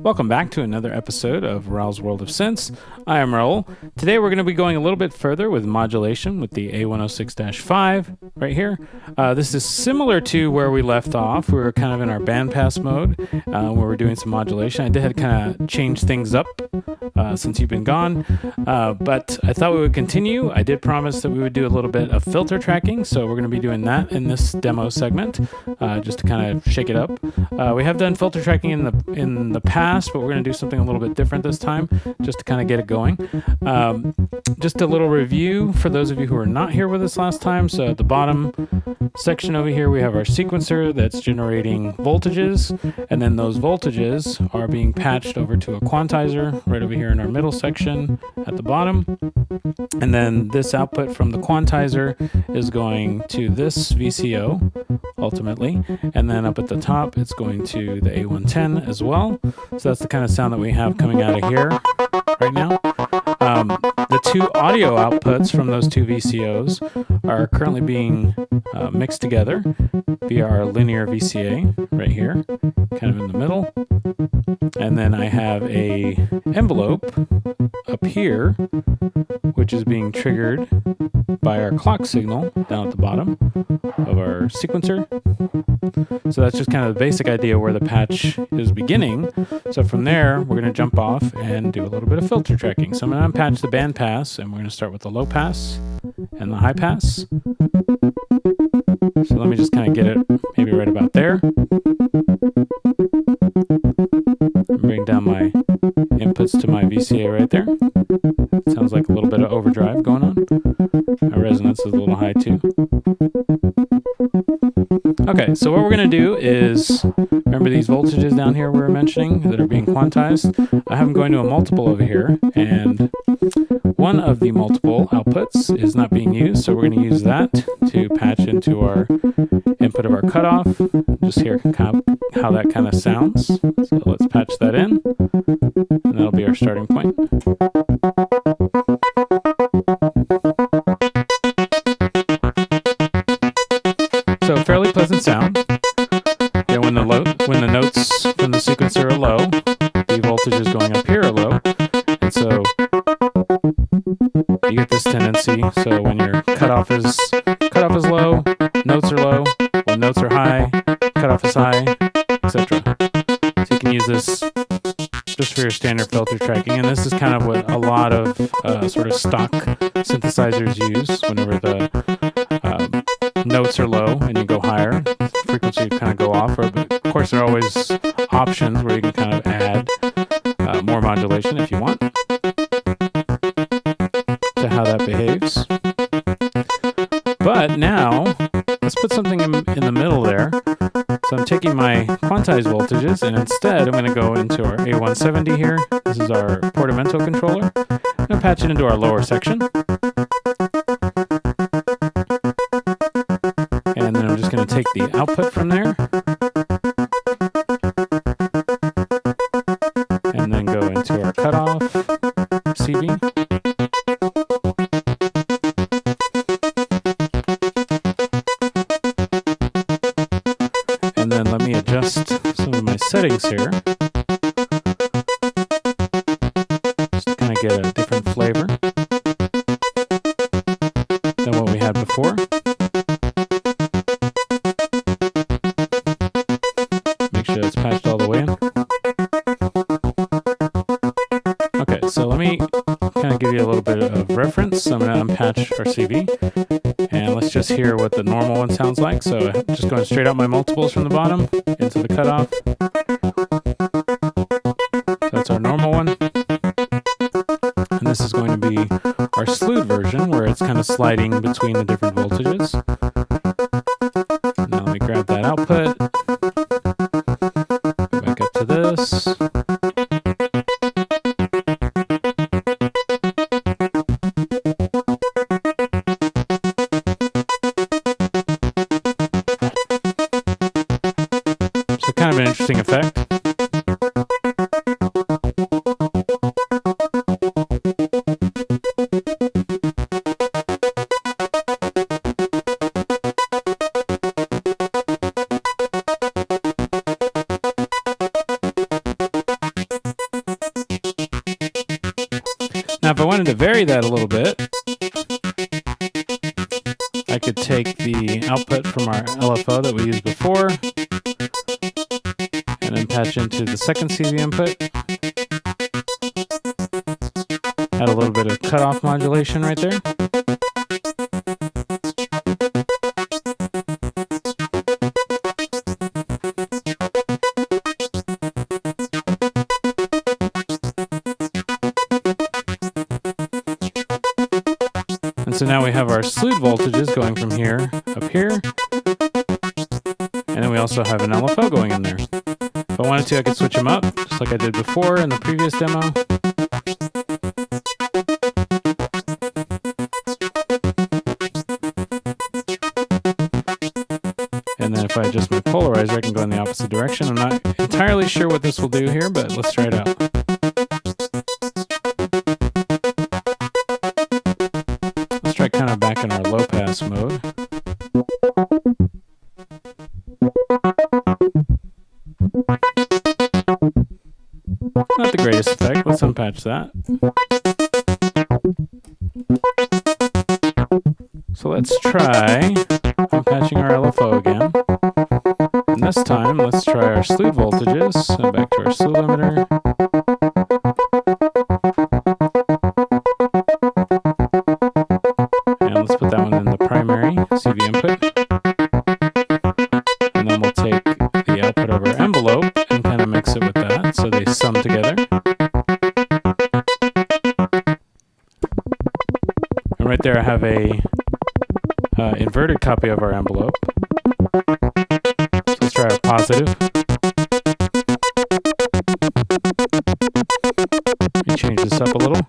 Welcome back to another episode of Raul's World of Synths. I am Raul. Today we're going to be going a little bit further with modulation with the A106-5 right here. This is similar to where we left off. We were kind of in our bandpass mode where we're doing some modulation. I did kind of change things up since you've been gone, but I thought we would continue. I did promise that we would do a little bit of filter tracking, so we're going to be doing that in this demo segment just to kind of shake it up. We have done filter tracking in the past, but we're going to do something a little bit different this time just to kind of get it going. Just a little review for those of you who are not here with us last time. So at the bottom section over here, we have our sequencer that's generating voltages, and then those voltages are being patched over to a quantizer right over here in our middle section at the bottom. And then this output from the quantizer is going to this VCO ultimately, and then up at the top it's going to the A110 as well. So that's the kind of sound that we have coming out of here right now. The two audio outputs from those two VCOs are currently being mixed together via our linear VCA right here, kind of in the middle. And then I have a envelope up here, which is being triggered by our clock signal down at the bottom of our sequencer. So that's just kind of the basic idea where the patch is beginning. So from there, we're going to jump off and do a little bit of filter tracking. So I'm going to unpatch the band pass, and we're going to start with the low pass and the high pass. So let me just kind of get it maybe right about there. Bring down my inputs to my VCA right there. Sounds like a little bit of overdrive going on. My resonance is a little high too. Okay, so what we're going to do is, remember these voltages down here we were mentioning that are being quantized? I have them going to a multiple over here, and one of the multiple outputs is not being used, so we're going to use that to patch into our input of our cutoff. Just hear how that kind of sounds. So let's patch that in, and that'll be our starting point. So fairly pleasant sound. Yeah, when the notes from the sequencer are low, the voltages going up here are low, and so you get this tendency. So when your cutoff is low, notes are low. When notes are high, cutoff is high, etc. So you can use this just for your standard filter tracking, and this is kind of what a lot of sort of stock synthesizers use whenever the notes are low and you go higher, frequency kind of go off. But of course, there are always options where you can kind of add more modulation if you want to how that behaves. But now, let's put something in the middle there. So I'm taking my quantized voltages, and instead I'm going to go into our A170 here. This is our portamento controller. I'm going to patch it into our lower section. And then I'm just going to take the output from there and then go into our cutoff CV. And then let me adjust some of my settings here just to kind of get a different flavor than what we had before. Make sure it's patched all the way in. Okay, so let me kind of give you a little bit of reference. I'm going to unpatch our CV, and let's just hear what the normal one sounds like. So just going straight out my multiples from the bottom into the cutoff. So that's our normal one. And this is going to be our Slew version, where it's kind of sliding between the different voltages. Now let me grab that output. Go back up to this. So kind of an interesting effect. to vary that a little bit, I could take the output from our LFO that we used before and then patch into the second CV input. Add a little bit of cutoff modulation right there. And so now we have our slewed voltages going from here up here. And then we also have an LFO going in there. If I wanted to, I could switch them up, just like I did before in the previous demo. And then if I adjust my polarizer, I can go in the opposite direction. I'm not entirely sure what this will do here, but let's try it out. Let's try kind of back in our low pass mode. Not the greatest effect. Let's unpatch that. So let's try unpatching our LFO again. And this time, let's try our slew voltages. So back to our slew limiter. And let's put that one in the primary CV input. And then we'll take the output of our envelope and kind of mix it with that so they sum together. And right there I have a inverted copy of our envelope. So let's try our positive. Let me change this up a little.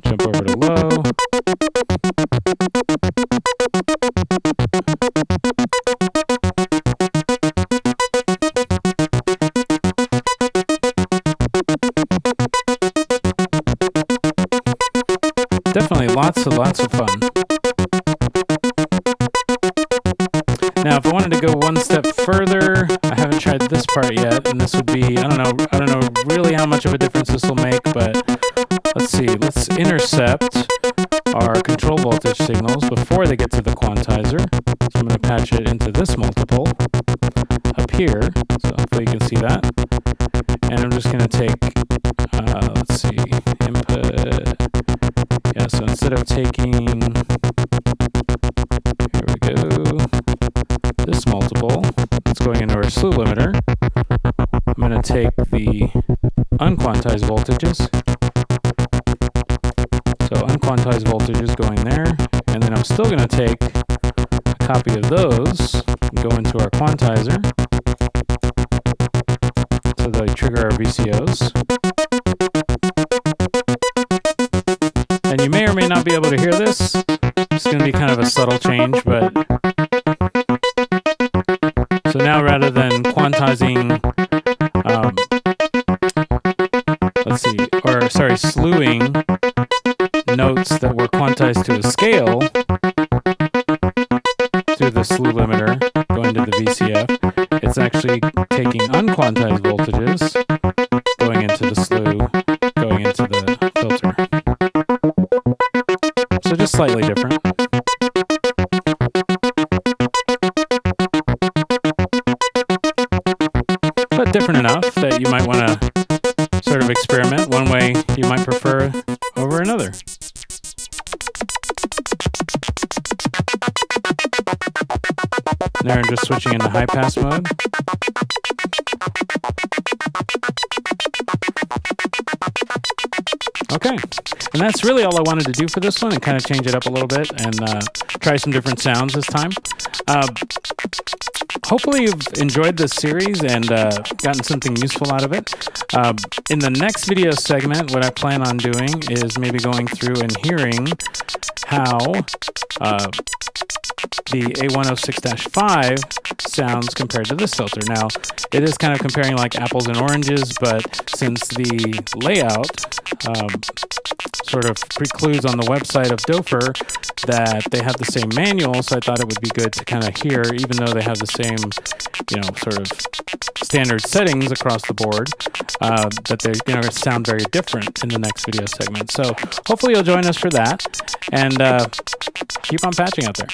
Jump over to low. Definitely lots of fun. Now, if I wanted to go one step further, I haven't tried this part yet, and this would be, I don't know really how much of a difference this will make, but let's see, let's intercept our control voltage signals before they get to the quantizer. So I'm going to patch it into this multiple up here, so hopefully you can see that. And I'm just going to take, let's see, input. Yeah, so instead of taking, here we go, this multiple, it's going into our slew limiter. I'm going to take the unquantized voltages. So unquantized voltages going there, and then I'm still going to take a copy of those and go into our quantizer. So they trigger our VCOs. And you may or may not be able to hear this. It's going to be kind of a subtle change, but so now rather than quantizing, slewing notes that were quantized to a scale through the slew limiter going to the VCF, it's actually taking unquantized voltages going into the slew, going into the filter. So just slightly different. But different enough that you might want to sort of experiment one way you might prefer over another. Now I'm just switching into high pass mode. Okay, and that's really all I wanted to do for this one, and kind of change it up a little bit and try some different sounds this time. Hopefully you've enjoyed this series and gotten something useful out of it. In the next video segment, what I plan on doing is maybe going through and hearing how the A106-5 sounds compared to this filter. Now, it is kind of comparing like apples and oranges, but since the layout sort of precludes on the website of Doepfer that they have the same manual, so I thought it would be good to kind of hear, even though they have the same, sort of standard settings across the board, that they're going to sound very different in the next video segment. So hopefully you'll join us for that, and keep on patching out there.